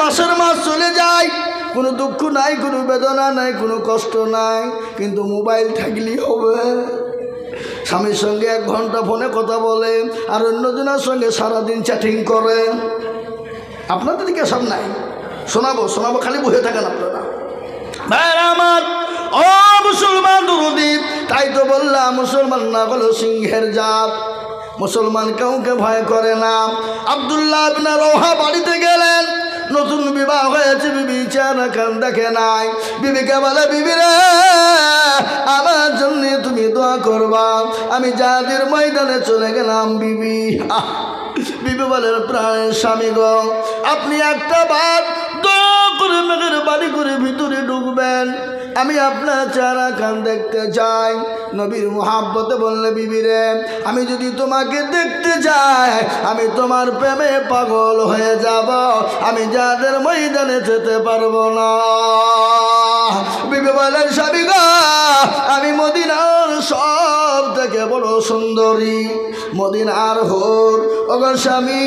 মাসের মাস চলে যায়, কোনো দুঃখ নাই, কোনো বেদনা নাই, কোনো কষ্ট নাই, কিন্তু মোবাইল থাকলেই হবে। স্বামীর সঙ্গে 1 ঘন্টা ফোনে কথা বলে আর অন্যজনের সঙ্গে সারাদিন চ্যাটিং করে। আপনাদের দিকে সব নাই, শোনাবো খালি বসে থাকেন আপনারা। ভাইরা আমার, ও মুসলমান দরদি, তাই তো বললাম মুসলমান না হলো সিংহের জাত। মুসলমান কাউকে ভয় করে না। আব্দুল্লাহ ইবনে রওহা বাড়িতে গেলেন, নতুন বিবাহ হয়েছে, বিবি চেহারা কান দেখে নাই। বিবিকে বলে, বিবি রে, আমার জন্য তুমি দোয়া করবা, আমি জাহাদের ময়দানে চলে গেলাম। বিবি বলেন, প্রাণের স্বামী গো, আপনি একটা বার দোয়া করে মেঘের বাড়ি করে ভিতরে ঢুকবেন, আমি আপনার চেহারা কান দেখতে চাই। নবীর মুহাব্বতে বললে, বিবি রে, আমি যদি তোমাকে দেখতে যাই, আমি তোমার প্রেমে পাগল হয়ে যাব, আমি যাদের ময়দানে যেতে পারবো না। বিবি বলেন, স্বামী গো, আমি মদিনার সব থেকে বড় সুন্দরী, মদিনার হোর। ওগো স্বামী,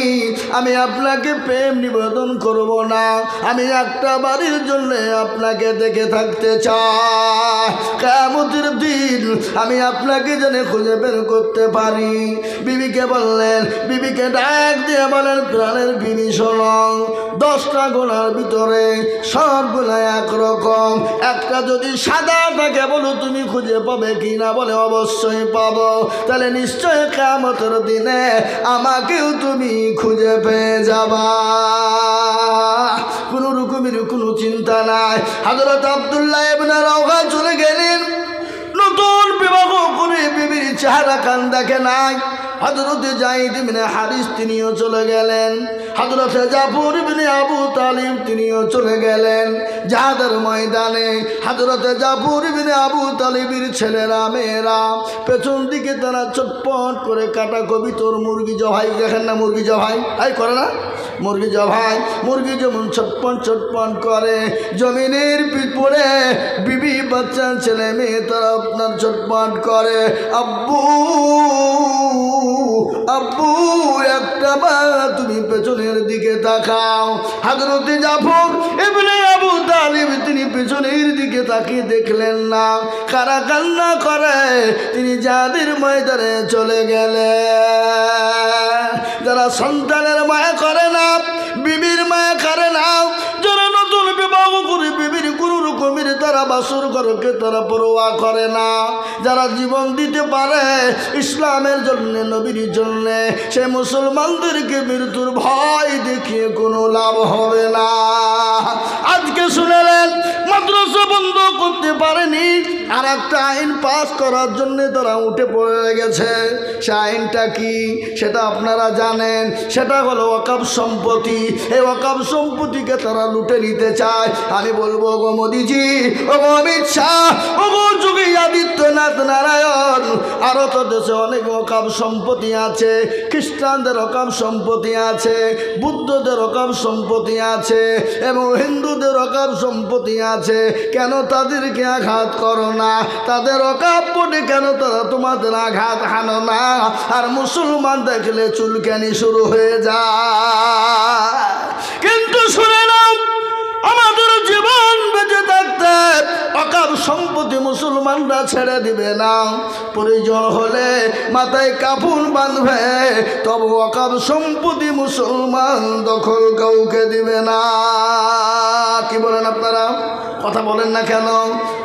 আমি আপনাকে প্রেম নিবেদন করব না, আমি একটা বাড়ির জন্য আপনাকে দেখে থাকতে চাই। কিয়ামতের দিন আমি আপনাকে যেন খুঁজে বের করতে পারি। বিবিকে বললেন, বিবিকে ডাক দিয়ে বলেন, প্রাণের বিবি শোনো, 10টা গুণার ভিতরে সবগুলো একরকম, একটা যদি সাদা থাকে বলো তুমি খুঁজে পাবে কি না? বলে অবশ্যই পাবো। তাহলে নিশ্চয় কিয়ামতের দিনে আমাকেও তুমি খুঁজে পেয়ে যাবা, কোনো রকমের কোনো চিন্তা নাই। হযরত আব্দুল্লাহ ইবনে রওহা চলে গেলেন, নতুন বিবাহ করে বিবির চেহারা কান দেখে নাই। হযরত যায়েদ ইবনে হারিস তিনিও চলে গেলেন, হযরত জাফর ইবনে আবু তালিব তিনিও চলে গেলেন জিহাদের ময়দানে। হযরত জাফর ইবনে আবু তালিবের ছেলেরা মেয়েরা পেছন দিকে তারা চটপট করে কাটা কবিতর মুরগি জবাই, দেখেন না মুরগি জবাই করে না, মুরগি জবাই, মুরগি যেমন ছটপট ছটপট করে জমিনের পিছনে বিবি বাচ্চা ছেলে মেয়ে তারা আপনার ছটপট করে, আব্বু আব্বু একটা বার তুমি পেছনের দিকে তাকাও। হযরত জাফর ইবনে আবু তালিব তিনি পেছনের দিকে তাকিয়ে দেখলেন না, কারা কান্না করে তিনি যাদের ময়দানে চলে গেলেন। যারা সন্তানের মায়া করে না, বিবির মায়া করে না, যারা নতুন বিবাহ করে বিবির কোনো রকমের তারা বাসর ঘরকে তারা পরোয়া করে না, যারা জীবন দিতে পারে ইসলামের জন্য, নবীর জন্য, সে মুসলমানদেরকে মৃত্যুর ভয় দেখিয়ে কোনো লাভ হবে না। আজকে শুনেলেন মাদ্রাসা বন্ধ করতে পারেনি, আর একটা আইন পাস করার জন্য তারা উঠে পড়ে গেছে। সে আইনটা কি সেটা আপনারা জানেন, সেটা হলো ওয়াকফ সম্পত্তি। এই ওয়াকফ সম্পত্তিকে তারা লুটে নিতে চায়। আমি বলবো, গো মোদিজি, ও গো অমিত শাহ, ও গো যোগী আদিত্যনাথ নারায়ণ, আরও তো দেশে অনেক ওয়াকফ সম্পত্তি আছে, খ্রিস্টানদের ওয়াকফ সম্পত্তি আছে, বুদ্ধদের ওয়াকফ সম্পত্তি আছে এবং হিন্দুদের ওয়াকফ সম্পত্তি আছে। কেন তাদেরকে আঘাত করো না? তাদের ওয়াকফ বোর্ডে কেন তারা তোমাদের আঘাত হানো না? আর মুসলমান দেখলে চুলকানি শুরু হয়ে যায়। কিন্তু শুনে নাও, আমাদের জীবন বেঁচে থাকতে ওয়াকফ সম্পত্তি মুসলমানরা ছেড়ে দিবে না। প্রয়োজন হলে মাথায় কাফন বাঁধবে, তবে ওয়াকফ সম্পত্তি মুসলমান দখল কাউকে দিবে না। কি বলেন আপনারা? কথা বলেন না কেন?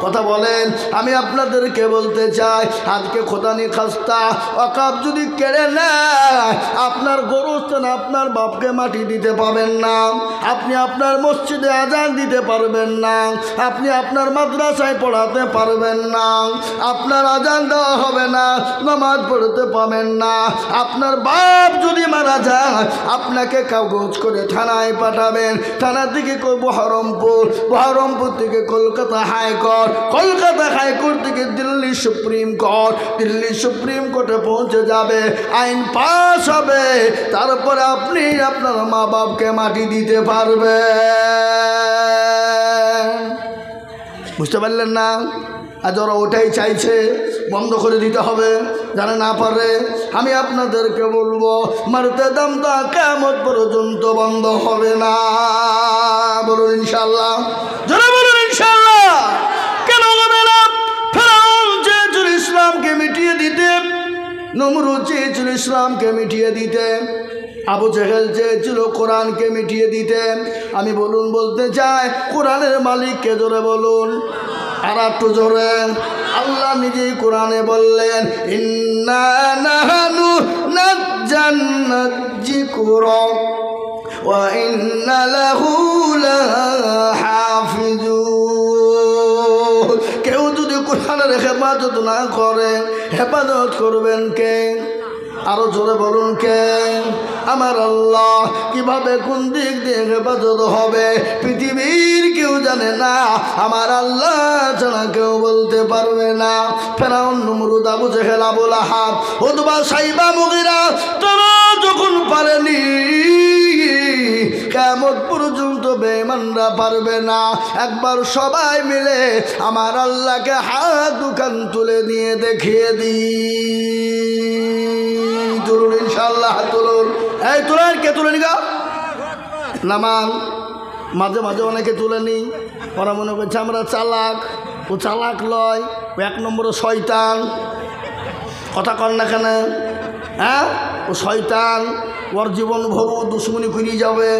কথা বলেন। আমি আপনাদেরকে বলতে চাই, আজকে খোদানি খাস্তা ওয়াকফ যদি কেড়ে নেয়, আপনার গোরস্থান আপনার বাপকে মাটি দিতে পারবেন না, আপনি আপনার মসজিদে আজান দিতে পারবেন না, আপনি আপনার মাদ্রাসায় পড়াতে পারবেন না, আপনার আজান দেওয়া হবে না, নামাজ পড়তে পাবেন না। আপনার বাপ যদি মারা যায়, আপনাকে কাগজ করে থানায় পাঠাবেন, থানা থেকে বহরমপুর, বহরমপুর থেকে কলকাতা হাইকোর্ট, কলকাতা হাইকোর্ট থেকে Delhi supreme court, Delhi supreme কোর্টে পৌঁছে যাবে, আইন পাস হবে, তারপরে আপনি আপনার মা বাপকে মাটি দিতে পারবেন। বুঝতে পারলেন না? আজ ওরা ওটাই চাইছে, বন্ধ করে দিতে হবে। যারা না পারে, আমি আপনাদেরকে বলবো, মারতে দাম দা কিয়ামত পর্যন্ত বন্ধ হবে না। বলুন ইনশাআল্লাহ, জোরে বলুন ইনশাআল্লাহ। কেন হবে না? ফেরাউন চেয়েছিল ইসলামকে মিটিয়ে দিতে, নমরুদ চেয়েছিল ইসলামকে মিটিয়ে দিতে, আবু জেহেল চেয়েছিল কোরআনকে মিটিয়ে দিতে। আমি বলতে চাই কোরআনের মালিককে, জোরে বলুন আর একটু জোরে। আল্লাহ নিজেই কোরআনে বললেন, ইন্না নাহনু নাজ্জালনা যিকরা ওয়া ইন্না লাহু লাহাফিজুন। কেউ যদি কোরআনের হেফাজত না করে, হেফাজত করবেন কে? আরো জোরে বলুন কে? আমার আল্লাহ। কিভাবে, কোন দিক দিয়ে হেফাজত হবে পৃথিবীর কেউ জানে না, আমার আল্লাহ ছাড়া কেউ বলতে পারবে না। ফেরাউন, নমরুদ, আবু জেহেল, আবু লাহাব, উতবা, সাইবা, মুগীরা, তারা যখন পারেনি, কিয়ামত পর্যন্ত বেঈমানরা পারবে না। একবার সবাই মিলে আমার আল্লাহকে হাত দুখান তুলে দিয়ে দেখিয়ে দিই। তুলুন ইনশাআল্লাহ, হাত তুলুন। এই তুলেন, কে তুলে নিগা? নামান। মাঝে মাঝে অনেকে তুলে নি, ওরা মনে করছে আমরা চালাক। ও চালাক লয়, ও এক নম্বরে শয়তান। কথা কর না কেন? হ্যাঁ, ও শয়তান, ওর জীবন ভর দুশ্মনী করিয়ে যাবে।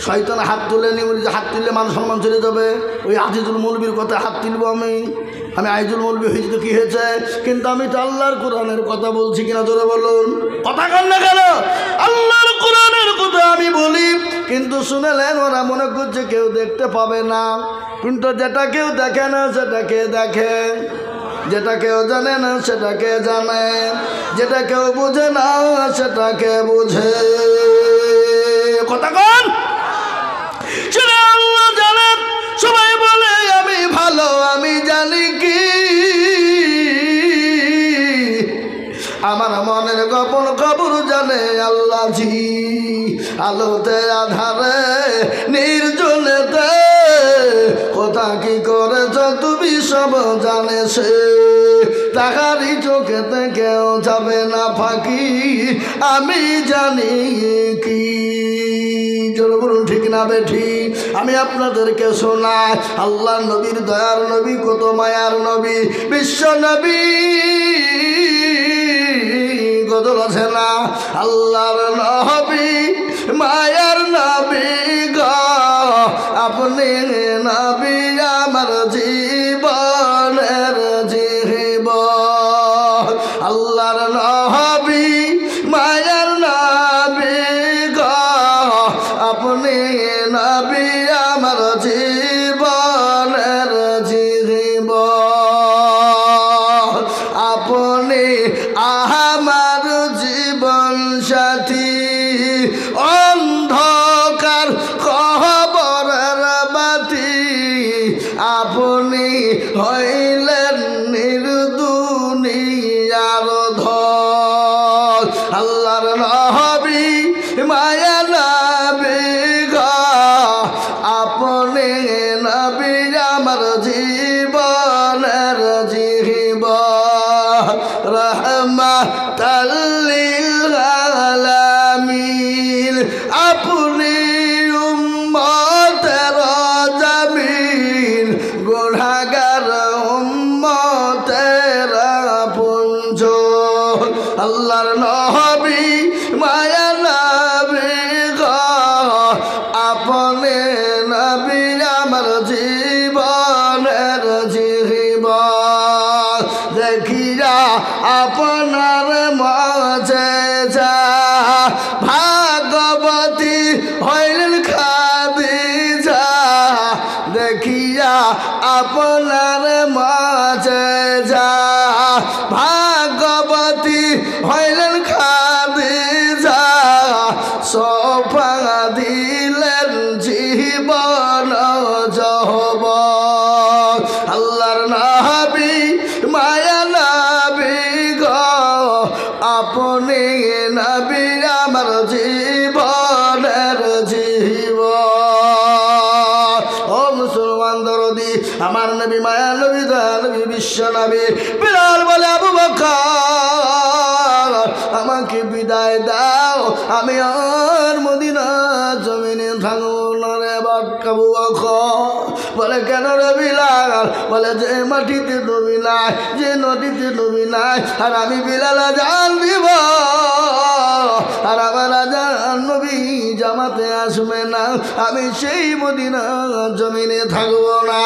শয়তান হাত তুলে নি, বলি যে হাত তুললে মান সম্মান চলে যাবে। ওই আজিজুল মৌলবীর কথা হাত তুলবো আমি আইজুল মৌলবী হয়েছি তো কী হয়েছে? কিন্তু আমি তো আল্লাহর কোরআনের কথা বলছি কিনা, জোরে বলুন। কথা কর না কেন? আল্লাহর কোরআনের কথা আমি বলি, কিন্তু শুনেলেন ওরা মনে করছে কেউ দেখতে পাবে না। কিন্তু যেটা কেউ দেখে না সেটাকে দেখে, যেটা কেউ জানে না সেটাকে জানে, যেটা কেউ বুঝে না সেটাকে বুঝে। কথা কন? সেটা আল্লাহ জানেন। সবাই বলে আমি ভালো, আমি জানি কি আমার মনের গোপন খবর জানে আল্লাহ জি। আলোতে আধারে নির্জনেতে কথা কি করেছ তুমি সব জানে সে। তাহারি চোখেতে কেউ যাবে না ফাঁকি, আমি জানি কি। চলো বলুন ঠিক না বেঠি? আমি আপনাদেরকে শোনাই আল্লাহ নবীর দয়ার নবী, কত মায়ার নবী, বিশ্ব নবী গদল আছে না। আল্লাহর নবী, মায়ার নবী গো, আপনি নবী আমার জীবনের জীবন। আল্লাহর নবী, মায়ার নবী গো, আপনি নবী আমার জীবনের জীবন। আপনি আমার জীবন সাথী, অন্ধকার কবরের বাতি, আপনি হইলেন নির্দুনিয়ার ধন। আল্লাহর নবী, মায়া নবী গো, আপনি নবী আমার জীবনের জীবন। রাহমাতাল লিল আলামিন, আপনি উম্মতের জামিন, গুনাহগার উম্মতের পুঞ্জ। আল্লাহর নবী, মায়া নবী গো, আপনি নবী আমার জীবনের জীবন। দেখিয়া আপনার মাঝে যা ভাগবতী হইলেন খাদিজা, দেখিয়া আপনার মাঝে যা ভাগবতী হইলেন খাদিজা, সোফা দিলেন জীবন যৌবন। আল্লাহর নবী, মায়া নবী গো, আপনি নবী আমার জীবনের জীবন। ও মুসলমান দরদি, আমার নবী, মায়া নবী, দয়া নবী, বিশ্ব নবী। বিলাল বলে আবু বকর আমাকে বিদায় দাও, আমি আর মদিনা জমিনে থাকবো না রে। এবার কাবু বলে কেন রে বিলাল? বলে যে মাটিতে ডুবি নাই, যে নদীতে ডুবি নাই, আর আমি বিলাল আজান দিব, আর আমার আজান নবী জামাতে আসবে না, আমি সেই মদিনা জমিনে থাকবো না।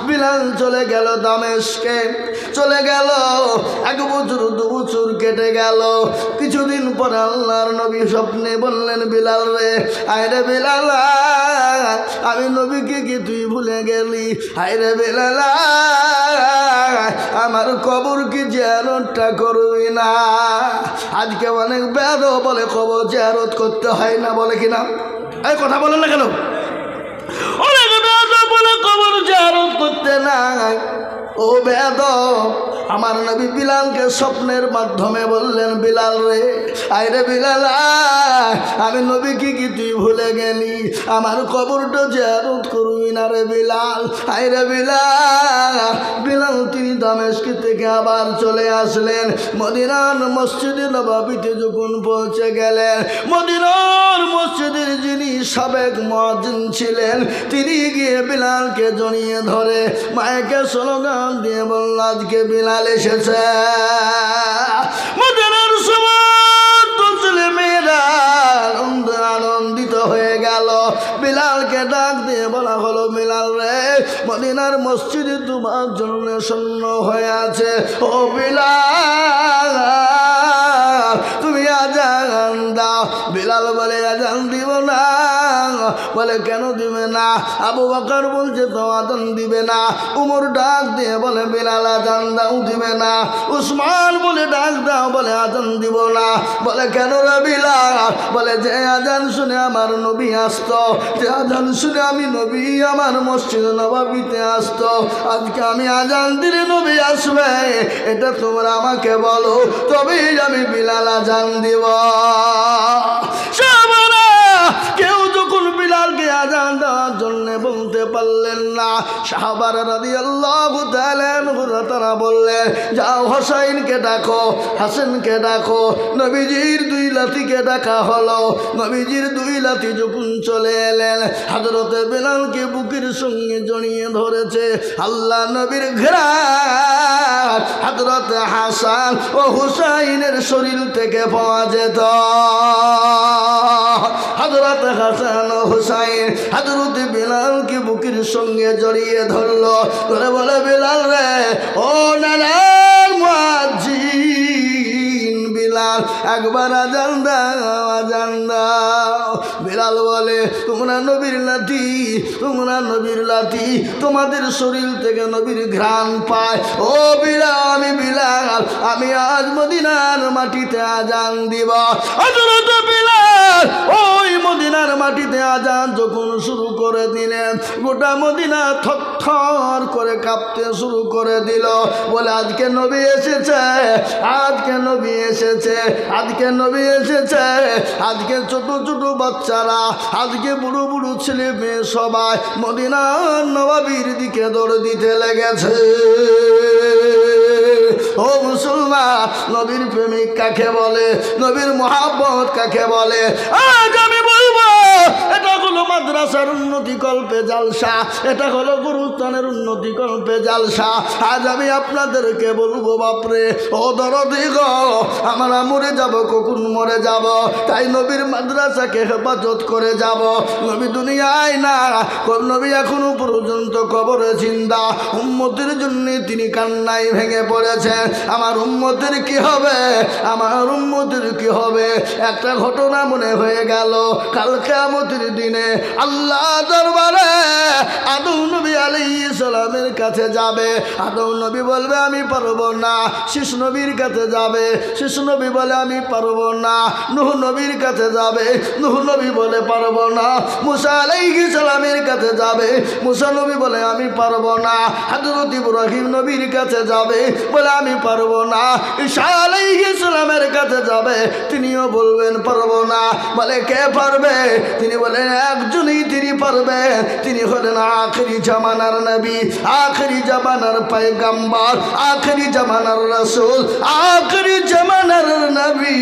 বিলাল চলে গেল দামেস্কে, চলে গেল। 1 বছর 2 বছর কেটে গেল। কিছুদিন পরে আল্লাহর নবী স্বপ্নে বললেন, বিলাল রে, আয়রে বিলাল, আমি নবীকে কি তুই ভুলে গেলি? আয়রে বিলাল, আমার কবর কি জিয়ারতটা করবি না? আজকে অনেক বেদ বলে কবর জিয়ারত করতে হয় না, বলে কিনা? এই কথা বলেন না কেন? অনেক বেদ বলে কবর জিয়ারত করতে নাই। ও বেদ, আমার নবী বিলালকে স্বপ্নের মাধ্যমে বললেন, বিলাল রে, আইরে বিলাল, আমি নবীকে কি তুই ভুলে গেলি? আমার কবরটা জিয়ারত করবি না রে বিলাল? আইরে বিলাল। বিলাল তিনি দামেস্ক থেকে আবার চলে আসলেন। মদিনার মসজিদে নববীতে যখন পৌঁছে গেলেন, মদিনার মসজিদের যিনি সাবেক মুয়াজ্জিন ছিলেন, তিনি গিয়ে বিলালকে জড়িয়ে ধরে মাইকে স্লোগান দিয়ে বলল, আজকে বিলাল এসেছে। মদিনার সমস্ত ছেলে মেয়েরা আনন্দিত হয়ে গেল। বিলালকে ডাক দিয়ে বলা হলো, বিলাল রে, মদিনার মসজিদে তোমার জন্য শূন্য হয়ে আছে। ও বিলাল, তুমি আজান দাও। বিলাল বলে, আজান দিব না। বলে কেন দিবে না? আবু বকর বলছে তো আজান দিবে না। উমর ডাক দিয়ে বলে, বিলাল আজান দাও, দিবে না। উসমান বলে ডাক দাও, বলে আজান দিব না। বলে কেন রে বিলাল? বলে যে আজান শুনে আমার নবী আসতো, যে আজান শুনে আমি নবী আমার মসজিদ নববীতে আসতো, আজকে আমি আজান দিলে নবী আসবে, এটা তোমরা আমাকে বলো, তবেই আমি বিলাল আজান দিব। কেউ যখন বিলালকে আজান দেওয়ার জন্য বলতে পারলেন না, সাহাবারা রাদিয়াল্লাহু তাআলা আনহুরা তারা বললেন, যাও হোসাইনকে ডাকো, হাসানকে ডাকো। নবীজির 2 লাঠিকে ডাকা হলো। নবীজির 2 লাঠি যখন চলে এলেন, হযরতে বিলালকে বুকের সঙ্গে জড়িয়ে ধরেছে। আল্লাহ নবীর ঘ্রাণ হযরতে হাসান ও হুসাইনের শরীর থেকে পাওয়া যেত। হযরত হাসান ও হুসাইন হযরত বিলালকে বুকের সঙ্গে জড়িয়ে ধরলো, ধরে বলে, বিলাল রে, ও নানার মুয়াজ্জিন বিলাল, একবার আজান দাও, আজান দাও। বিলাল বলে, তোমরা নবীর লাঠি, তোমরা নবীর লাঠি, তোমাদের শরীর থেকে নবীর ঘ্রাণ পায়। ও বিলাল, আমি বিলাল, আমি আজ মদিনার মাটিতে আজান দিব। হযরত বিলাল ওই মদিনার মাটিতে আজান যখন শুরু করে দিলেন, গোটা মদিনা থরথর করে কাঁপতে শুরু করে দিল। বলে, আজকে নবী এসেছে, আজকে নবী এসেছে, আজকে নবী এসেছে। আজকে ছোট ছোট বাচ্চারা, আজকে বুড়ো বুড়ো ছেলে মেয়ে সবাই মদিনার নববীর দিকে দৌড় দিতে লেগেছে। ও মুসলমান, নবীর প্রেমিক কাকে বলে? নবীর মহাব্বত কাকে বলে? আজ আমি বলবো, এটা হলো মাদ্রাসার উন্নতি কল্পে জালসা, এটা হলো গুরুস্থানের উন্নতি কল্পে জালসা। আজ আমি আপনাদেরকে বলবো, বাপরে ও দরদি গো, আমরা মরে যাব, কখন মরে যাব, তাই নবীর মাদ্রাসাকে হেফাজত করে যাব। নবী দুনিয়ায় না, নবী এখনো পর্যন্ত কবরে জিন্দা। উম্মতের জন্য তিনি কান্নায় ভেঙে পড়েছেন। আমার উম্মতের কি হবে, আমার উম্মতের কি হবে? একটা ঘটনা মনে হয়ে গেল, কাল কিয়ামতের দিনে আল্লাহ দরবারে আদম নবী আলাইহিস সালামের কাছে যাবে। আদম নবী বলবে, আমি পারবো না। শীষ নবীর কাছে যাবে, শীষ নবী বলে, আমি পারবো না। নূহ নবীর কাছে যাবে, নূহ নবী বলে, পারবো না। মুসা আলাইহিস সালামের কাছে যাবে, মুসা নবী বলে, আমি পারবো না। হযরত ইব্রাহিম নবীর কাছে যাবে, বলে, আমি পারবো না। ঈসা আলাইহিস সালামের কাছে যাবে, তিনিও বলবেন, পারবো না। বলে, কে পারবে? তিনি বলেন, একজনই তিনি পারবেন, তিনি হলেন আখিরি জামানার নবী, আখিরি জামানার পয়গম্বর, আখিরি জামানার রাসূল, আখিরি জামানার নবী,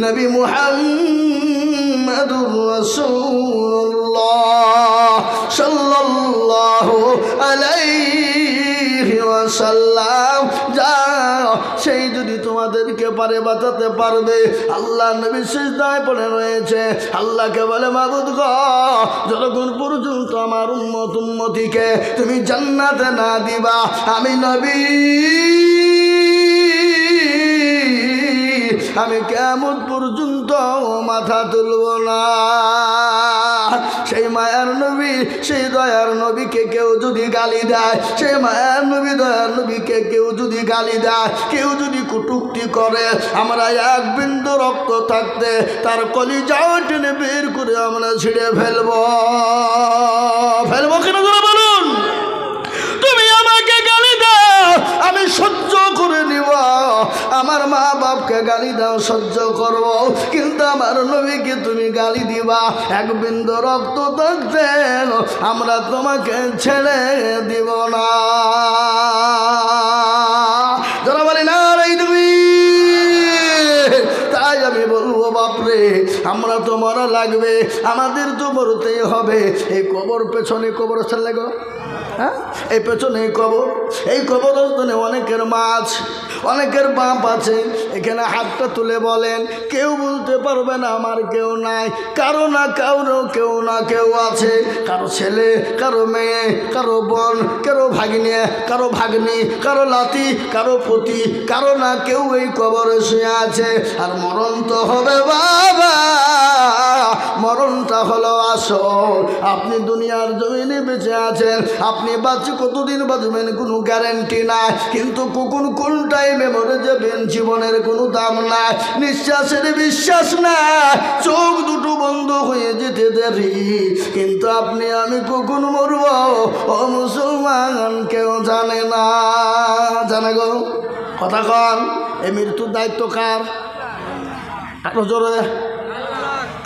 নবী মুহাম্মদ মুহাম্মাদুর রাসূলুল্লাহ সাল্লাল্লাহু আলাইহি ওয়াসাল্লাম। যাও, সেই যদি তোমাদেরকে পারে বাঁচাতে পারবে। আল্লাহ নবী সিজদায় পড়ে রয়েছে, আল্লাহকে বলে মাবুদ গো, যতক্ষণ পর্যন্ত আমার উম্মতিকে তুমি জান্নাতে না দিবা, আমি নবী আমি কিয়ামত পর্যন্ত মাথা তুলব না। সেই মায়ার নবী, সেই দয়ার নবীকে কেউ যদি গালি দেয়, সেই মায়ার নবী দয়ার নবীকে কেউ যদি গালি দেয়, কেউ যদি কটূক্তি করে, আমরা এক বিন্দু রক্ত থাকতে তার কলিজাও টেনে বের করে আমরা ছিঁড়ে ফেলবো কিনা জোরে বলুন। তুমি আমাকে গালি দাও, আমি সহ্য করে নিব। আমার মা বাপকে গালি দাও, সহ্য করব, কিন্তু আমার নবীকে তুমি গালি দিবা, এক বিন্দু রক্ত থাকতে আমরা তোমাকে ছেড়ে দিব না। যারা বলি না রে তুমি, তাই আমি বলবো বাপরে, আমরা তো মরা লাগবে, আমাদের তো মরতেই হবে। এই কবর পেছনে কবরস্থান লাগো, হ্যাঁ, এই পেছনে এই কবরস্থানে অনেকের মাছ, অনেকের বাপ আছে। এখানে হাতটা তুলে বলেন, কেউ বলতে পারবে না আমার কেউ নাই। কারো না কারো কেউ না কেউ আছে, কারো ছেলে, কারো মেয়ে, কারো বোন, কারো ভাগ্নে, কারো ভাগ্নি, কারো লাতি, কারো পতি, কারো না কেউ এই কবরে শুয়ে আছে। আর মরণ তো হবে বাবা, মরণটা হলো আসল। আপনি দুনিয়ার জমিনে বেঁচে আছেন, আপনি বাঁচে কতদিন বাঁচবেন কোনো গ্যারেন্টি নাই, কিন্তু কখন কোন টাইমে মরে যাবেন জীবনের কোনো দাম নাই, নিঃশ্বাসের বিশ্বাস নাই, চোখ দুটো বন্ধ হয়ে যেতে দেরি, কিন্তু আপনি আমি কখন মরব ও মুসলমান কেউ জানে না। জানে গো কথা কন, এই মৃত্যুর দায়িত্ব কার? আরো জোরে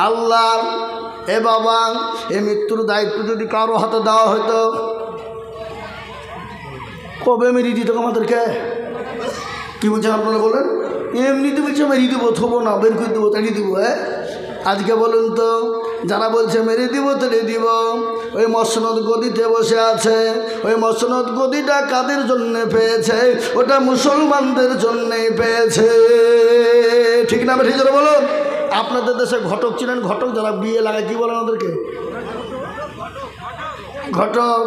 আল্লাহর। এ বাবা, এই মৃত্যুর দায়িত্ব যদি কারো হাতে দেওয়া হতো, কবে মেরিয়ে দিত আমাদেরকে? কি বলছেন আপনারা বলেন? এমনিতে বলছে মেরিয়ে দেবো, থবো না, বের করে দেবো, তাড়িয়ে দেবো। হ্যাঁ, আজকে বলুন তো, যারা বলছে মেরে দিব তাড়িয়ে দিব, ওই মসনদ গদিতে বসে আছে। ওই মসনদ গদিটা কাদের জন্য পেয়েছে? ওটা মুসলমানদের জন্যই পেয়েছে, ঠিক না? ঠিক করে বলুন। আপনাদের দেশে ঘটক ছিলেন, ঘটক যারা বিয়ে লাগায়, কি বলেন ওদেরকে? ঘটক।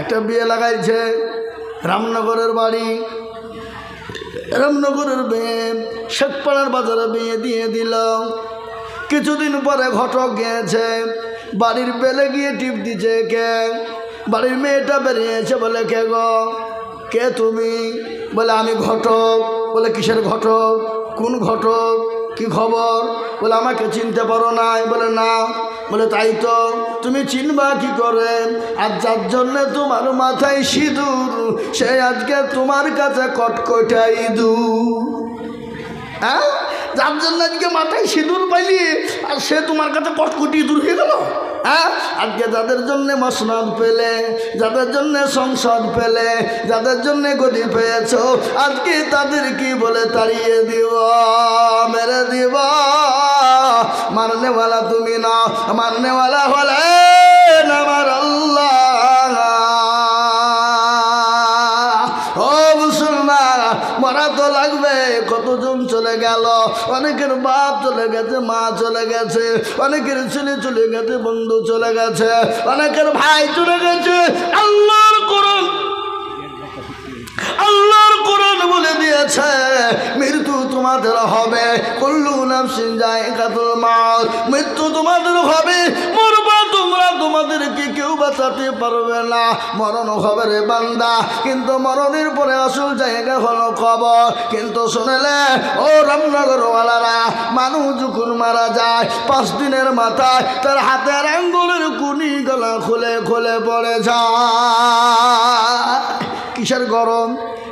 একটা বিয়ে লাগাইছে, রামনগরের বাড়ি, রামনগরের মেয়ে শেখপাড়ার বাজারে বিয়ে দিয়ে দিল। কিছুদিন পরে ঘটক গিয়েছে, বাড়ির বেলে গিয়ে টিপ দিচ্ছে, কে? বাড়ির মেয়েটা বেরিয়েছে, বলে কে গো, কে তুমি? বলে আমি ঘটক। বলে কিসের ঘটক? কোন ঘটক? কি খবর? বলে আমাকে চিনতে পারো নাই? বলে না। বলে তাই তো, তুমি চিনবা কি করে? আর যার জন্যে তোমার মাথায় সিঁদুর, সে আজকে তোমার কাছে কটকটা ইঁদুর। হ্যাঁ, যার জন্য আজকে মাথায় সিঁদুর পাইলি, আর সে তোমার কাছে কটকটি ইঁদুর হয়ে গেল। হ্যাঁ, আজকে যাদের জন্যে মসনদ পেলে, যাদের জন্যে সংসদ পেলে, যাদের জন্যে গদি পেয়েছ, আজকে তাদের কি বলে তাড়িয়ে দিব, মেরে দিব। মারনেওয়ালা তুমি না, মারনেওয়ালা হলেন আমার আল্লাহ। ও মুসলমান, মরা তো লাগবে। কতজন চলে গেল, অনেকের বাপ চলে গেছে, মা চলে গেছে, অনেকের ছেলে চলে গেছে, বন্ধু চলে গেছে, অনেকের ভাই চলে গেছে। আল্লাহর কোরআন, আল্লাহর কোরআন বলে দিয়েছে মৃত্যু তোমাদের হবে। কুল্লু নাফসিন যায়িকাতুল মাউত, মৃত্যু তোমাদের হবে, মরবা তোমরা, তোমাদেরকে কেউ বাঁচাতে পারবে না। মরণ হবে রে বান্দা, কিন্তু মরণের পরে আসল জায়গা হলো কবর। কিন্তু শুনেলে ও রামনগরওয়ালারা, মানুষ যখন মারা যায় 5 দিনের মাথায় তার হাতের আঙ্গুলের কুনি গলা খুলে খুলে পড়ে যায়। কিসের গরম,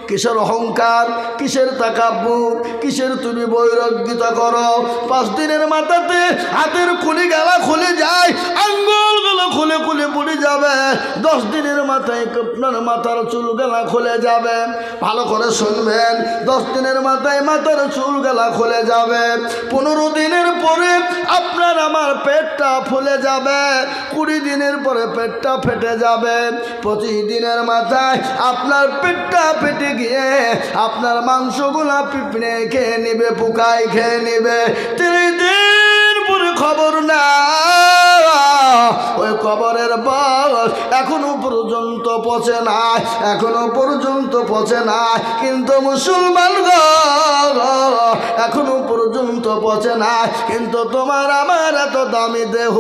কিসের অহংকার, কিসের তাকাব্বুর, কিসের তুমি বৈরাগ্যতা করো? 5 দিনের মাথাতে হাতের খুলি গেলা খুলে যায়, আঙ্গুল গুলো খুলে খুলে পড়ে যাবে। যাবে, 10 দিনের মাথায় আপনার মাথার চুলগুলা খুলে যাবে। ভালো করে শুনবেন, 10 দিনের মাথায় মাথার চুলগুলা খুলে যাবে। 15 দিনের পরে আপনার আমার পেটটা ফুলে যাবে। 20 দিনের পরে পেটটা ফেটে যাবে। 25 দিনের মাথায় আপনার পেটটা ফেটে গিয়ে আপনার মাংসগুলা পিঁপড়ে খেয়ে নিবে, পোকায় খেয়ে নিবে। 30 দিন পরে খবর না, ওই কবরের বয়স এখনো পর্যন্ত পচে নাই, এখনো পর্যন্ত পচে নাই। কিন্তু মুসলমান গো, এখনো পর্যন্ত পচে নাই। কিন্তু তোমার আমার এত দামি দেহ,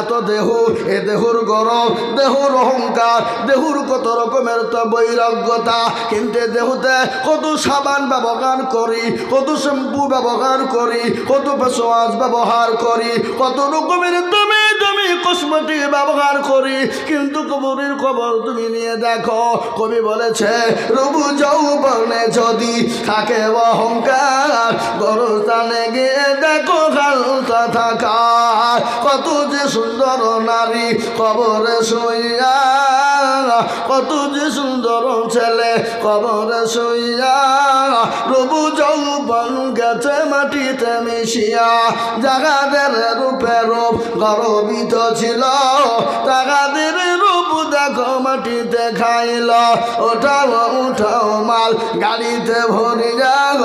এত দেহ, এ দেহুর গরম, দেহুর অহংকার, দেহুর কত রকমের তো বৈরাগ্যতা। কিন্তু দেহুতে কত সাবান ব্যবহার করি, কত শ্যাম্পু ব্যবহার করি, কত ফেসওয়াশ ব্যবহার করি, কত রকমের দামি দামি কসমেটিক ব্যবহার করি। কিন্তু কবরের খবর তুমি নিয়ে দেখো, কবি বলেছে রবু যৌবনে যদি থাকে অহংকার, গরস্থানে গিয়ে দেখো হালতা থাকা। কত যে সুন্দর নারী কবরে শুইয়া, কত যে সুন্দর ছেলে কবরে শুইয়া। রবু যৌবন গেছে মাটিতে মিশিয়া, জাগাদের রূপে রূপ গর্বিত ছিল, তাগাদের রূপ দেখো মাটিতে খাইল। ওঠাও উঠাও মাল গাড়িতে ভরি যাগ,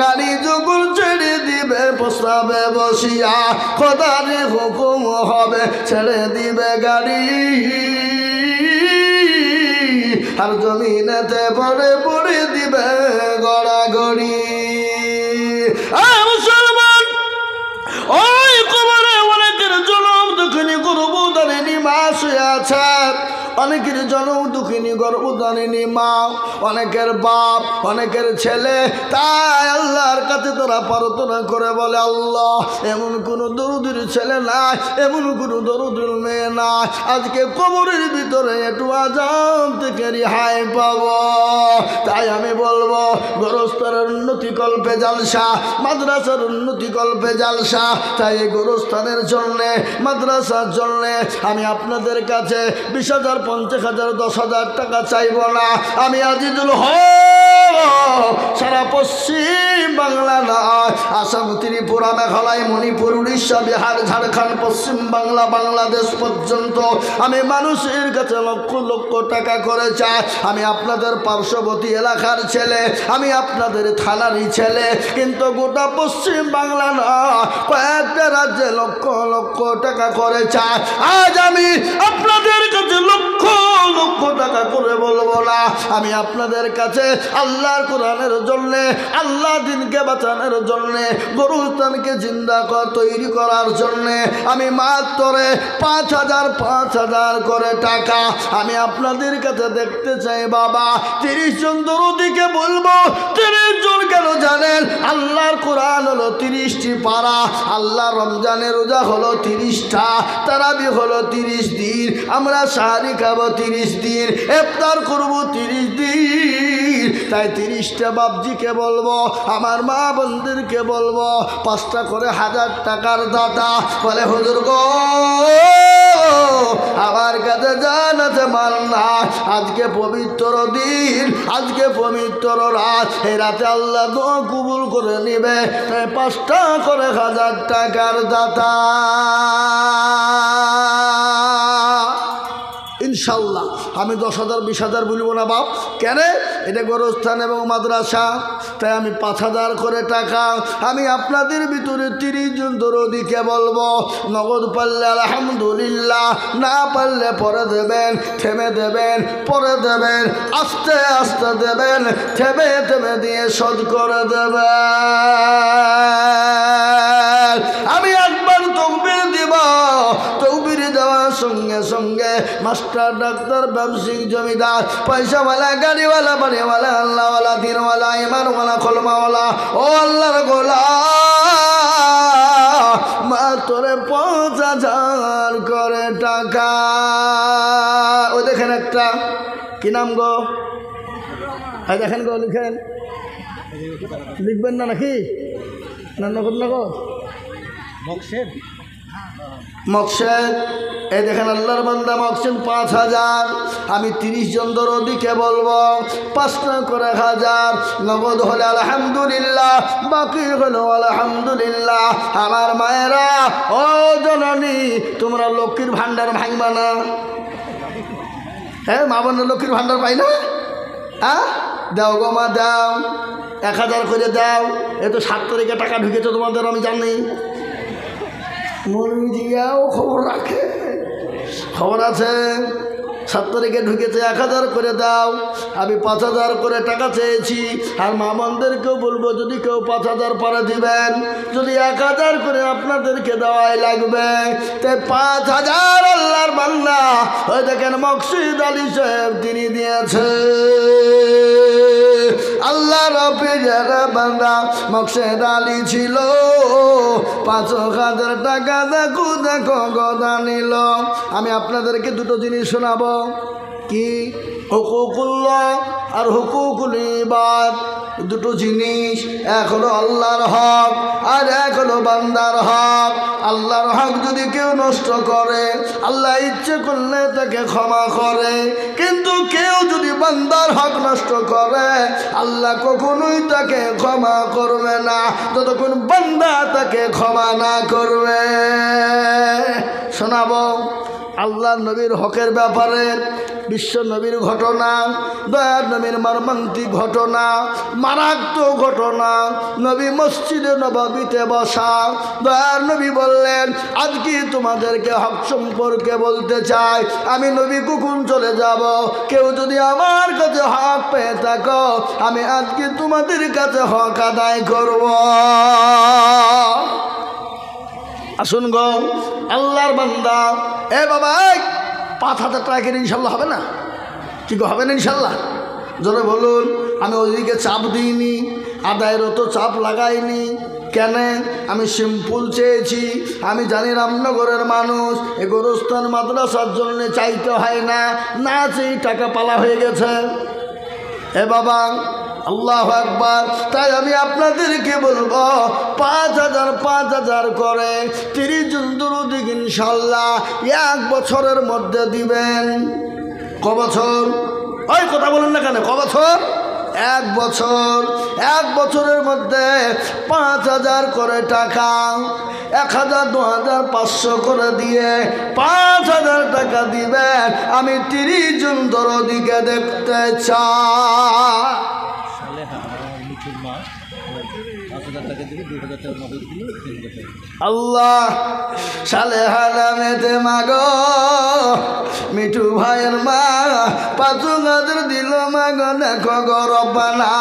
গাড়ি যখন ছেড়ে দিবে প্রস্তাবে বসিয়া, খোদার হুকুম হবে ছেড়ে দিবে গাড়ি। আর জমিনেতে পড়ে পড়ে দিবে গড়াগড়ি। মুসলমান, ওই কবরে অনেকের জনম দুঃখিনী গর্ভধারিণী মা শুয়ে আছে, অনেকের জনম দুঃখিনী গর্ভধারিণী মা, অনেকের বাপ, অনেকের ছেলে। তাই আল্লাহর কাছে তোরা প্রার্থনা করে বলে, আল্লাহ এমন কোনো দরুদের ছেলে নাই, এমন কোনো দরুদের মেয়ে নাই, আজকে কবরের ভিতরে একটু আযাব থেকে রেহাই পাব। তাই আমি বলবো, গোরস্থানের উন্নতি কল্পে জালসা, মাদ্রাসার উন্নতি কল্পে জালসা। তাই এই গোরস্থানের জন্যে, মাদ্রাসার জন্যে আমি আপনাদের কাছে 20,000, 50,000, 10,000 টাকা চাইব না। আমি আজিজুল হক সারা পশ্চিম বাংলা নয়, আসাম, ত্রিপুরা, মেঘালয়, মণিপুর, উড়িষ্যা, বিহার, ঝাড়খণ্ড, পশ্চিম বাংলা, বাংলাদেশ পর্যন্ত আমি মানুষের কাছে লক্ষ লক্ষ টাকা করে চাই। আমি আপনাদের পার্শ্ববর্তী এলাকার ছেলে, আমি আপনাদের থানারই ছেলে, কিন্তু গোটা পশ্চিম বাংলা নয়, কয়েকটা রাজ্যে লক্ষ লক্ষ টাকা করে চাই। আজ আমি আপনাদের কাছে লক্ষ লক্ষ টাকা করে বলবো না, আমি আপনাদের কাছে আল্লাহর কোরআনের জন্যে, আল্লাহ দিনকে বাঁচানোর জন্যে, গরুস্থানকে জিন্দা তৈরি করার জন্যে আমি মাত্র 5,000 করে টাকা আমি আপনাদের কাছে দেখতে চাই। বাবা 30 জন দরদিকে বলবো, 30 জন কেন জানেন? আল্লাহর কোরআন হলো 30টি পারা, আল্লাহ রমজানের রোজা হলো 30টা, তারাবি হলো 30 দিন, আমরা সাহারি খাবো 30 দিন, ইফতার করবো 30 দিন। তাই 30টা বাপজিকে বলবো, আমার মা বোনদেরকে বলবো, 5টা করে 1000 টাকার দাতা বলে, হুজুর গো আমার কাছে জান আছে মাল না, আজকে পবিত্র দিন, আজকে পবিত্র রাত, এই রাতে আল্লাহ দোয়া কবুল করে নিবে। তাই 5টা করে 1000 টাকার দাতা ইনশাল্লাহ। আমি 10,000, 20,000 বলবো না বাপ, কেন? এটা গোরস্থান এবং মাদ্রাসা। তাই আমি 5,000 করে টাকা আমি আপনাদের ভিতরে 30 জন দরদিকে বলবো, নগদ পারলে আলহামদুলিল্লাহ, না পারলে পরে দেবেন, থেমে দেবেন, পরে দেবেন, আস্তে আস্তে দেবেন, থেমে থেমে দিয়ে শোধ করে দেবেন। আমি একবার তকবীর দিব, তকবীর দেওয়ার সঙ্গে সঙ্গে মাস্টার, ডাক্তার, ব্যবসায়িক, জমিদার, পয়সাওয়ালা, গাড়িওয়ালা, বাড়িওয়ালা, আল্লাহওয়ালা, দিনওয়ালা, ইমানওয়ালা, খলমাওয়ালা, ও আল্লাহর গোলাম, মাত্র 5,000 করে টাকা। ওই দেখেন একটা, কি নাম গো? হ্যাঁ দেখেন গো, লিখেন, লিখবেন না নাকি? না নগদ নগদ বক্সের মকসেদ এই দেখেন আল্লাহর বান্দা মকসেদ 5000। আমি 30 জন দরদিকে বলবো 5 টাকা করে 1000। নগদ হলে আলহামদুলিল্লাহ, বাকি হলো আলহামদুলিল্লাহ। আমার মায়েরা, ও জননী, তোমরা লক্ষ্মীর ভান্ডার ভাঙবা না? হ্যাঁ, মা বোনের লক্ষ্মীর ভান্ডার পাই না? হ্যাঁ, দাও গো মা, দাও, 1000 করে দাও। এ তো 7 তারিখে টাকা ঢুকেছে তোমাদের, আমি জানি। মৌলভীজিয়াও খবর রাখে, খবর আছে। 7 তারিখে ঢুকেছে, 1000 করে দাও। আমি 5000 করে টাকা চেয়েছি। আর মা বোনদেরকেও বলবো, যদি কেউ 5000 পরে দিবেন, যদি 1000 করে আপনাদেরকে দেওয়াই লাগবে। তাই 5000 আল্লাহর বান্দা, ওই দেখেন মকসুদ আলী সাহেব তিনি দিয়েছে। আল্লাহ রফিজের বান্দা মকসুদ আলী ছিল। 5000 টাকা দেখো দেখো গদা নিল। আমি আপনাদেরকে দুটো জিনিস শোনাবো। কি? হুকুকুল্লাহ আর হুকুকুল ইবাদ, দুটো জিনিস। এক হলো আল্লাহর হক, আর এক হলো বান্দার হক। আল্লাহর হক যদি কেউ নষ্ট করে, আল্লাহ ইচ্ছে করলে তাকে ক্ষমা করে। কিন্তু কেউ যদি বান্দার হক নষ্ট করে, আল্লাহ কখনোই তাকে ক্ষমা করবে না, যতক্ষণ বান্দা তাকে ক্ষমা না করবে। শোনাবো আল্লাহ নবীর হকের ব্যাপারে, বিশ্ব নবীর ঘটনা, দয়ার নবীর মর্মান্তিক ঘটনা, মারাত্মক ঘটনা। নবী মসজিদে নববীতে বসা, দয়ার নবী বললেন, আজকে তোমাদেরকে হক সম্পর্কে বলতে চাই। আমি নবী কখন চলে যাব? কেউ যদি আমার কাছে হক পেয়ে থাকো, আমি আজকে তোমাদের কাছে হক আদায় করব। আসুন গো আল্লাহর বান্দা, এ বাবা, 5000 টাকা কিনে ইনশাল্লাহ হবে না? কি গো, হবে না ইনশাল্লাহ? জোরে বলুন। আমি ওইদিকে চাপ দিইনি, আদায়েরও তো চাপ লাগাইনি। কেন? আমি সিম্পল চেয়েছি। আমি জানি রামনগরের মানুষ এই গোরস্থান মাদ্রাসার জন্য চাইতে হয় না, না চেয়ে টাকা পালা হয়ে গেছে। এ বাবা, আল্লাহু আকবার। তাই আমি আপনাদেরকে বলবো, 5000 করে 30 জন দরুদ ইনশাল্লাহ 1 বছরের মধ্যে দিবেন। ক বছর? ওই কথা বলেন না কেন? ক বছর? 1 বছর। 1 বছরের মধ্যে 5000 করে টাকা, 1000, 2000, 500 করে দিয়ে 5000 টাকা দিবেন। আমি 30 জন দরদিকে দেখতে চাই। আল্লাহ সালেহা নামেতে মাগো, মিঠু ভাইয়ের মা 5000 দিল মাগো, দেখো গো রব্বানা।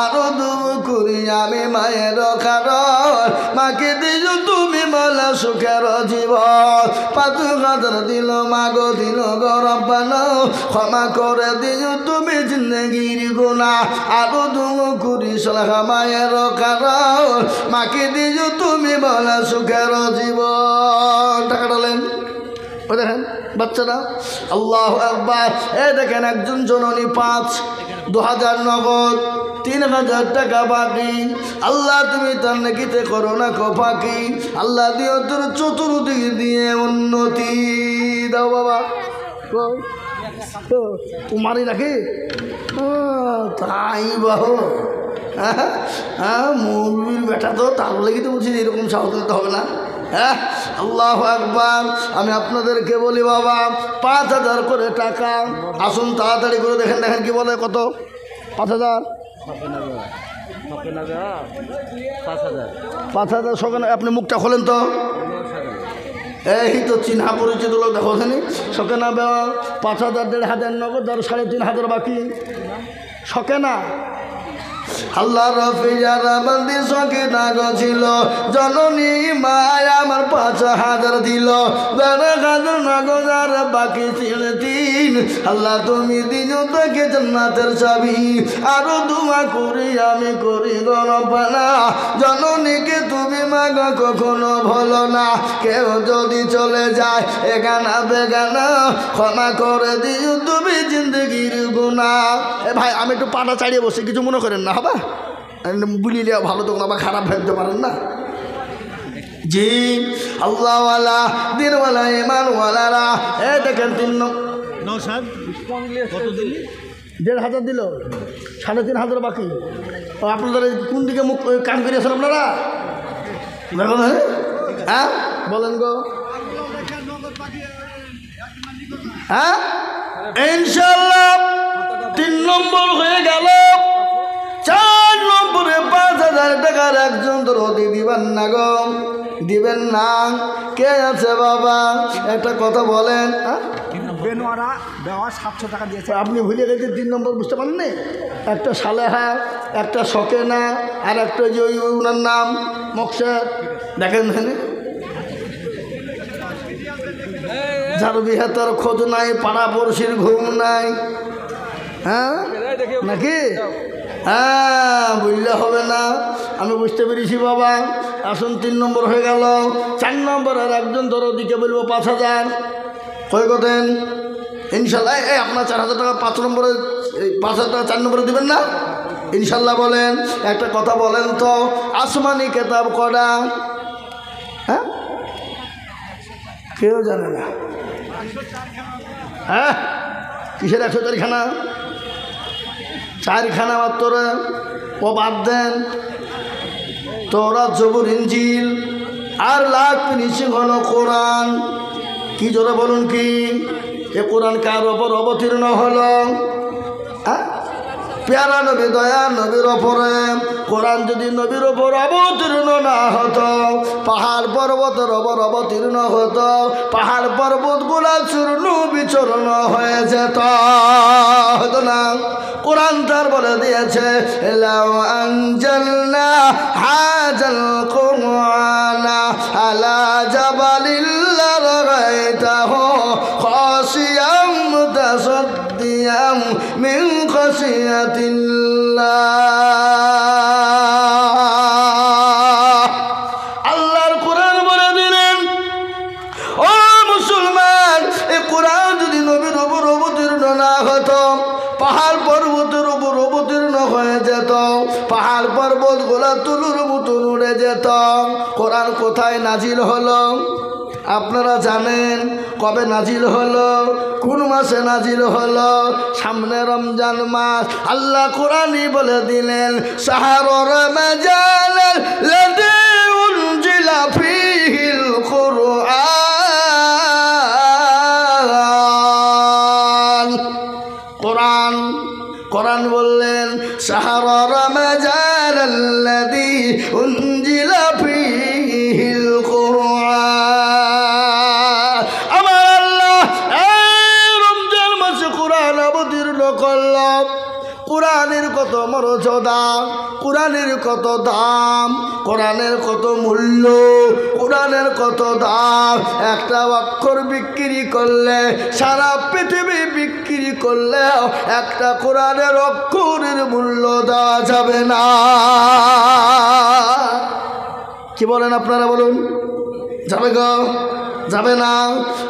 আরো দুম করি আমি মায়ের কারণ, মাকে দিও তুমি বলে সুখের জীবন। 5000 দিল মাগো, দিল গো রব্বানা, ক্ষমা করে দিও তুমি জিন্দগির গুনাহ। আরো দুম করি সালেহা মায়ের কারণ, মাকে দিও তুমি বলে সুখের জীবন। টাকা ডালেন, ওই দেখেন বাচ্চারা। আল্লাহু আকবার। এ দেখেন একজন জননী 2000 নগদ, 3000 টাকা বাকি। আল্লাহ তুমি তার নাকিতে করো না কো ফাঁকি। আল্লাহ দিও তোর চতুর্দিক দিয়ে উন্নতি দাও বাবা। তোমারই নাকি? তাই বাহু, হ্যাঁ, মৌলবীর বেটা তো, তার লেগে তো বলছি এরকম সাহস দিতে হবে না। হ্যাঁ, আল্লাহু আকবার। আমি আপনাদেরকে বলি বাবা, 5000 করে টাকা। আসুন তাড়াতাড়ি করে দেখেন, দেখেন কি বলে, কত? 5000। 5000 সকালে আপনি মুখটা খোলেন তো। এই তো চিহ্না পরিচিত লোক দেখো, ওখানে সকেনা 5000, 1500 নগদ, আর 3500 বাকি। সকেনা আল্লাহ রফিজার বন্দি সকেনা ছিল। জননী মায় আমার 5000 দিল, 12,000 নগদ আর বাকি 3। আল্লাহ তুমি দিন তাকে জান্নাতের চাবি। আরো দোয়া করি আমি করি গো রব্বানা, জননীকে তুমি মাগো কখনো ভুলো না। কেউ যদি চলে যায় এখানা বেগানা, ক্ষমা করে দিও তুমি জিন্দগির গুনাহ। এ ভাই, আমি একটু পাটা চাড়িয়ে বসে, কিছু মনে করেন না, হবে বুলিলে ভালো, তখন আবার খারাপ ভাবতে পারেন না। জি আল্লাহওয়ালা দিনওয়ালা ইমানওয়ালারা এই দেখেন 3 নম্বর 1,500 দিল 3,500 বাকি। আপনাদের কোন দিকে মুখ কান করিয়েছেন আপনারা? হ্যাঁ বলেন গো। হ্যাঁ ইনশাআল্লাহ 3 নম্বর হয়ে গেল। 4 নম্বরে 5,000 টাকার একজন দরদি দিবেন না গো, দিবেন না। কে আছে বাবা একটা কথা বলেন। বেনোয়ারা দেওয়া 700 টাকা দিয়েছে। আপনি ভুলে গেছেন 3 নম্বর বুঝতে পারেননি? একটা সালেহা, একটা সকেনা, আর একটা যে ওই ওনার নাম মকসেদ। দেখেন যার বিহে তার খোঁজ নাই, পাড়া পড়শির ঘুম নাই। হ্যাঁ নাকি? হ্যাঁ বললে হবে না, আমি বুঝতে পেরেছি বাবা। আসুন 3 নম্বর হয়ে গেল। 4 নম্বরের একজন দরদিকে বলবো 5,000 কয় কতেন ইনশাল্লাহ। এই আপনার 4,000 টাকা 5 নম্বরে, 5,000 টাকা 4 নম্বরে দিবেন না ইনশাল্লাহ? বলেন একটা কথা বলেন তো, আসমানি কেতাব কটা? হ্যাঁ কেউ জানে না। হ্যাঁ কিসের 104 খানা? 4 খানা মাত্র। ও বাদ দেন, তওরাত জবুর ইনজিল আর লাখ ফিনিশিং হলো কোরআন। কি জোরে বলুন কি? এ কোরআন কার ওপর অবতীর্ণ হলো? প্যারা নবী দয়া নবীর ওপরে। কোরআন যদি নবীর ওপর অবতীর্ণ না হতো, পাহাড় পর্বতের ওপর অবতীর্ণ হতো, পাহাড় পর্বতগুলা চূর্ণ বিচূর্ণ হয়ে যেত, হতো না? কোরআন তার বলে দিয়েছে লাউ আনজালনা হাযাল কুরআনা আলা জাবালিল লারাআইতাহু খাশিয়াম মুতাসাদ্দিয়াম মিন খাশিয়াতিল্লাহ। আল্লাহর কোরআন বলে দিলেন, ও মুসলমান, এই কোরআন যদি নবীর ওপর অবতীর্ণ না হতো, পাহাড় পর্বতের উপর অবতীর্ণ হয়ে যেত, পাহাড় পর্বত গোলা তুলুর মতন উড়ে যেত। কোরআন কোথায় নাজিল হলো আপনারা জানেন? কবে নাজিল হলো? কোন মাসে নাজিল হলো? সামনে রমজান মাস। আল্লাহ কোরআনই বলে দিলেন শাহরুর রমজানাল্লাযী উনজিলা ফীহিল কুরআন। কোরআন কোরআন বললেন শাহরুর রমজানাল্লাযী উনজিলা ফীহিল কুরআন। আমার আল্লাহ এই রমজান মাসে কোরআন অবতীর্ণ করলাম। কোরআনের কত মর্যাদা, কোরআনের কত দাম, কোরআনের কত মূল্য, কোরআনের কত দাম। একটা অক্ষর বিক্রি করলে, সারা পৃথিবী বিক্রি করলেও একটা কোরআনের অক্ষরের মূল্য দেওয়া যাবে না। কি বলেন আপনারা? বলুন যাবে গো? যাবে না।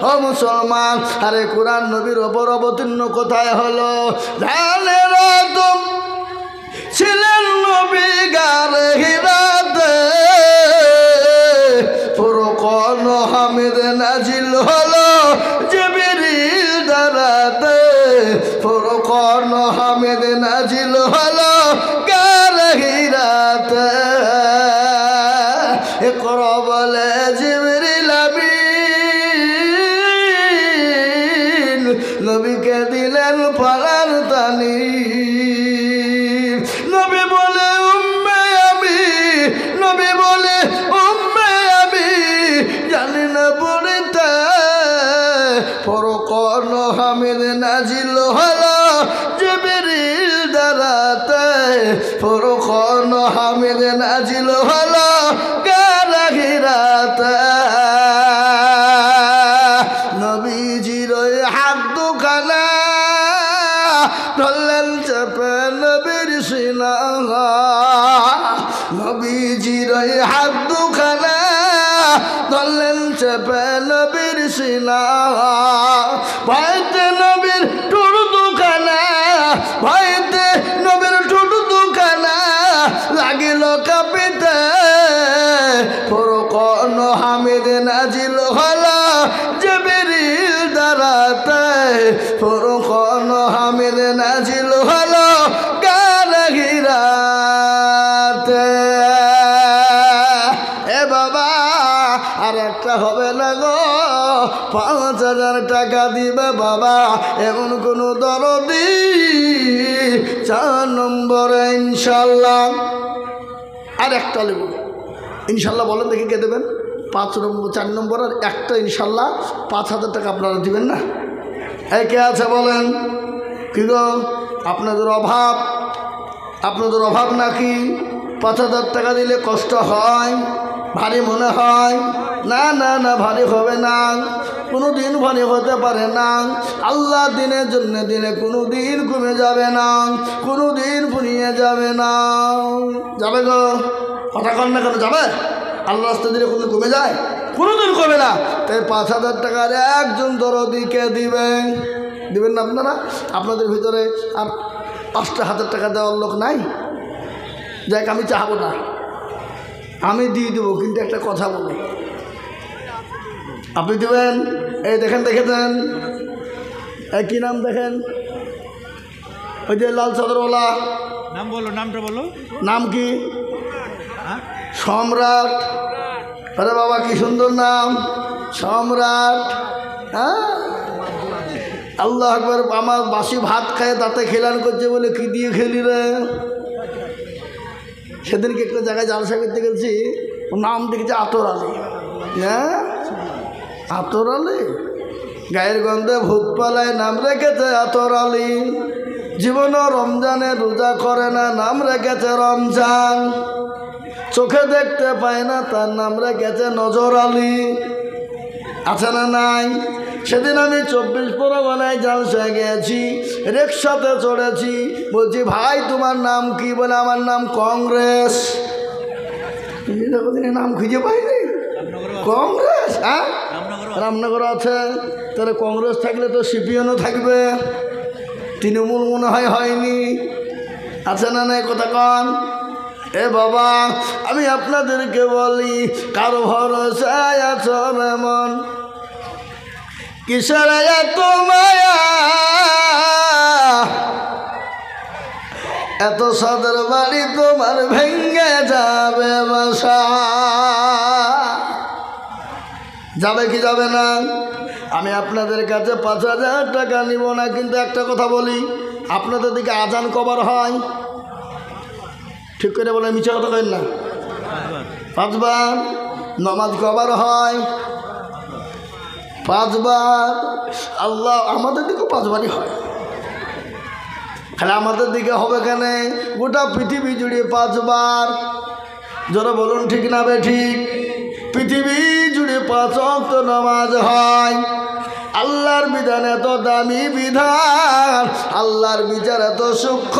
ও মুসলমান, আরে কোরআন নবীর ওপর অবতীর্ণ কোথায় হলো? জানেন তো ছিলেন নবী গারে হিরাতে, ফুরকান হামিদ নাজিল হলো জিবরিল দ্বারাতে, ফুরকান হামিদ নাজিল হলো গারে হিরাতে। ইকরা বলে জিবরিল আমিন নবীকে দিলেন পরার তানি। নবী বলে উম্মে আমি, নবী বলে উম্মে আমি জানি না পড়তে। ফুরকান হামিদ নাজিল হলো জিবরিল দ্বারাতে, ফুরকান হামিদ নাজিল হলো গারে হিরাতে। নবীজির হাত দুখানা ধরলেন চেপে নবীর সিনা, নবীজির হাত দুখানা ধরলেন চেপে নবীর সিনা। ভয়তে নবীর টুর দুখানা, ভয়তে নবীর টুর দুখানা লাগিল কাঁপিতে। ফুরকান ফুরকন হামিদ নাজিল হলো গানগিরাতে। এ বাবা আর একটা হবে না গো, 5,000 টাকা দিবে বাবা এমন কোনো দরদি 4 নম্বরে ইনশাল্লাহ। আর একটা নেব ইনশাল্লাহ, বলেন দেখি কে দেবেন? 5 নম্বর 4 নম্বর আর একটা ইনশাল্লাহ 5,000 টাকা আপনারা দিবেন না? এই কে আছে বলেন? কি গো আপনাদের অভাব নাকি? 5,000 টাকা দিলে কষ্ট হয়, ভারী মনে হয়? না না না, ভারী হবে না, কোনো দিন ভারী হতে পারে না। আল্লাহ দিনের জন্য দিনে কোনো দিন কমে যাবে না, কোনো দিন ফুরিয়ে যাবে না। যাবে গো, কথা কন না কেন? যাবে? আল্লাহ রাস্তা দিলে কোনো কমে যায়? কোনো দিন কমে না। তাই 5,000 টাকার একজন দরদিকে দিবেন না আপনারা? আপনাদের ভিতরে আর 5,000 টাকা দেওয়ার লোক নাই? যাক, আমি চাহবো না, আমি দিয়ে দেবো, কিন্তু একটা কথা বলি, আপনি দেবেন? এই দেখেন, দেখে দেন, এই কী নাম দেখেন? ওই যে লাল চাদরওয়ালা, নাম বলো, নামটা বলো। নাম কি? সম্রাট। আরে বাবা কি সুন্দর নাম, সম্রাট। হ্যাঁ, আল্লাহ আকবার। আমার বাসি ভাত খায় তাতে খেলান করছে বলে কি দিয়ে খেলি রে? সেদিনকে একটা জায়গায় জালসা করতে গেছি, ও নাম দেখেছে আতর আলী। হ্যাঁ, আতর আলী, গায়ের গন্ধে ভূত পালায়, নাম রেখেছে আতর আলী। জীবনও রমজানে রোজা করে না, নাম রেখেছে রমজান। চোখে দেখতে পায় না, তার নাম রেখেছে নজর আলী। আছে না নাই? সেদিন আমি 24 পরগনায় জালসায় গেছি, রিক্সাতে চড়েছি, বলছি ভাই তোমার নাম কি? বলে আমার নাম কংগ্রেস। নাম খুঁজে পাইনি, কংগ্রেস। হ্যাঁ, রামনগর আছে, তাহলে কংগ্রেস থাকলে তো সিপিএনও থাকবে, তৃণমূল মনে হয় হয়নি। আছে না নাই? কথা কন। এ বাবা, আমি আপনাদেরকে বলি, কারো ভরসায় আছো এমন, কিসের এত মায়া, এত সাদের বাড়ি তোমার ভেঙ্গে যাবে বাসা। যাবে কি যাবে না? আমি আপনাদের কাছে 5,000 টাকা নিব না, কিন্তু একটা কথা বলি, আপনাদের দিকে আজান কবার হয়? ঠিক করে বলে, মিছে কথা কেন না? 5 বার। নমাজ কবার হয়? 5 বার। আল্লাহ আমাদের দিকেও 5 বারই হয়, খালি আমাদের দিকে হবে কেন? গোটা পৃথিবী জুড়ে 5 বার। যারা বলুন ঠিক না বে ঠিক? পৃথিবী জুড়ে 5 ওয়াক্ত নামাজ হয়। আল্লাহর বিধান এত দামি বিধান, আল্লাহর বিচার এত সূক্ষ্ম।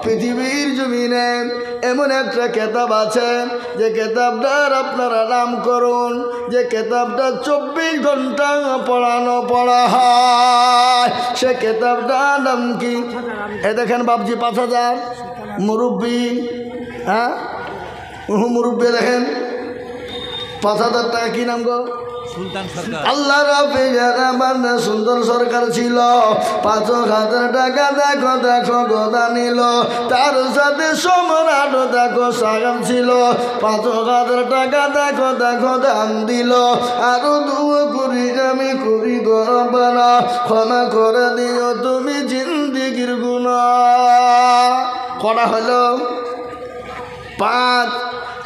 পৃথিবীর জমিনে এমন একটা কেতাব আছে, যে কেতাবটার আপনারা নাম করুন, যে কেতাবটা 24 ঘন্টা পড়া হয়। সে কেতাবটার নাম কি? এ দেখেন বাবজি 5,000 মুরব্বী। হ্যাঁ, মুরব্বী দেখেন 5,000 টাকা। কি নাম গো? আল্লাহ রাব্বুল সুন্দর সরকার ছিল, 5,000 টাকা দেখো দেখো গোদা নিল। তার সাথে সম্রাট দেখো সাগাম ছিল, 5,000 টাকা দেখো দেখো দান দিল। আরো দুয়ো করি আমি করি গরবানা, ক্ষমা করে দিও তুমি জিন্দিগির গুনাহ। করা হলো 5।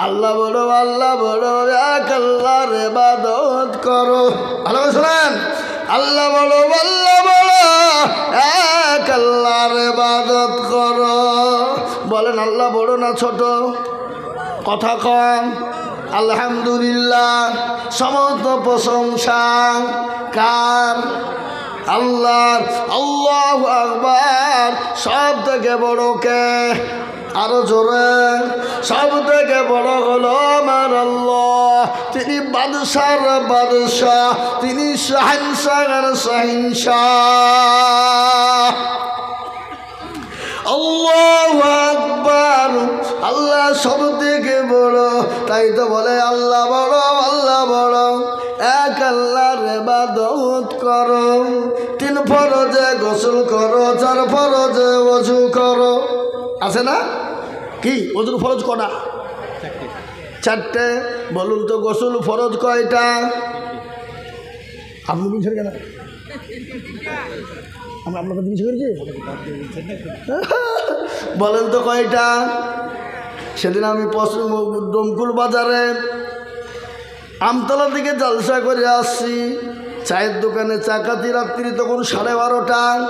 আল্লাহ বলো, আল্লাহ বলো, এক আল্লাহর ইবাদত করো। ভালো করে শোনেন, আল্লাহ বলো, আল্লাহ বলো, এক আল্লাহর ইবাদত করো। বলেন আল্লাহ বড় না ছোট? কথা কম। আলহামদুলিল্লাহ, সমস্ত প্রশংসা কার? আল্লাহর। আল্লাহু আকবার। সব থেকে বড় কে? আরো জোরে। সব থেকে বড় হলো আমার আল্লাহ। তিনি বাদশার বাদশাহ, তিনি শাহেনশাহের শাহেনশাহ। আল্লাহু আকবার, আল্লাহ সব থেকে বড়। তাই তো বলে আল্লাহ বড়, আল্লাহ বড়। এক আল্লাহর ইবাদত করো, 3 ফরজে গোসল করো, 4 ফরজে ওযু করো। আছে না? কি ওযুর ফরজ কটা? 4টে। বলুন তো গোসল ফরজ কয়টা? আপনি বলছেন কেন? আমরা আপনাকে জিজ্ঞেস করেছি, বলেন তো কয়টা? সেদিন আমি ডমকুল বাজারে আমতলা থেকে জলসা করে আসছি, চায়ের দোকানে চা খাচ্ছি, রাত্রি তখন 12:30।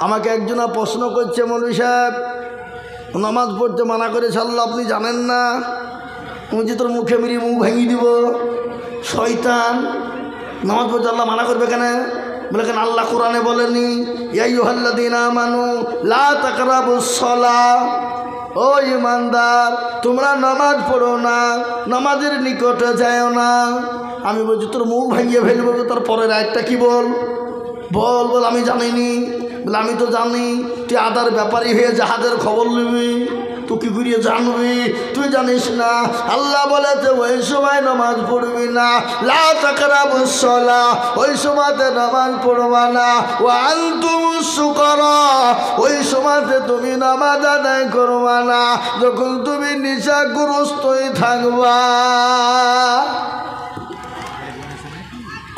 আমাকে একজনা প্রশ্ন করছে, মৌলভী সাহেব নামাজ পড়তে মানা করেছে আল্লাহ, আপনি জানেন না? বলছি তোর মুখে মেরে মুখ ভেঙে দিব, শয়তান। নামাজ পড়তে আল্লাহ মানা করবে কেন? বলে কেন আল্লাহ কোরআনে বলেনি ইয়া আইয়ুহাল্লাযীনা আমানু লা তাকরাবুস সালাহ, ও ইমানদার তোমরা নামাজ পড়ো না, নামাজের নিকটে যাও না। আমি বলছি তোর মুখ ভাঙিয়ে ফেলবো। তোর পরের আয়াতটা কি বল? বল আমি জানিনি। বলে আমি তো জানি, তুই আদার ব্যাপারী হয়ে জাহাজের খবর নিবি, তুই কি করিয়ে জানবি? তুই জানিস না আল্লাহ বলেছে ওই সময় নামাজ পড়বি না, লা তাকরাবুস সালাহ, ওই সময়তে নামাজ পড়বা না। ওয়া আনতুমুস সুকারা, ওই সময়তে তুমি নামাজ আদায় করবা না যখন তুমি নেশাগ্রস্তই থাকবা।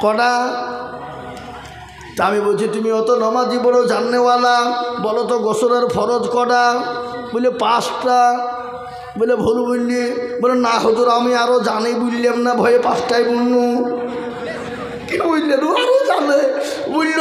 কটা? তা আমি বলছি তুমি অত নামাজি বড় জাননেওয়ালা, বলো তো গোসলের ফরজ কটা? বলে 5টা। বলে ভুল বললি? বলে না হুজুর আমি আরও জানি, বুঝলাম না ভয়ে 5টাই বললু। কেন বুঝলেন? আরও জানে, বুঝল।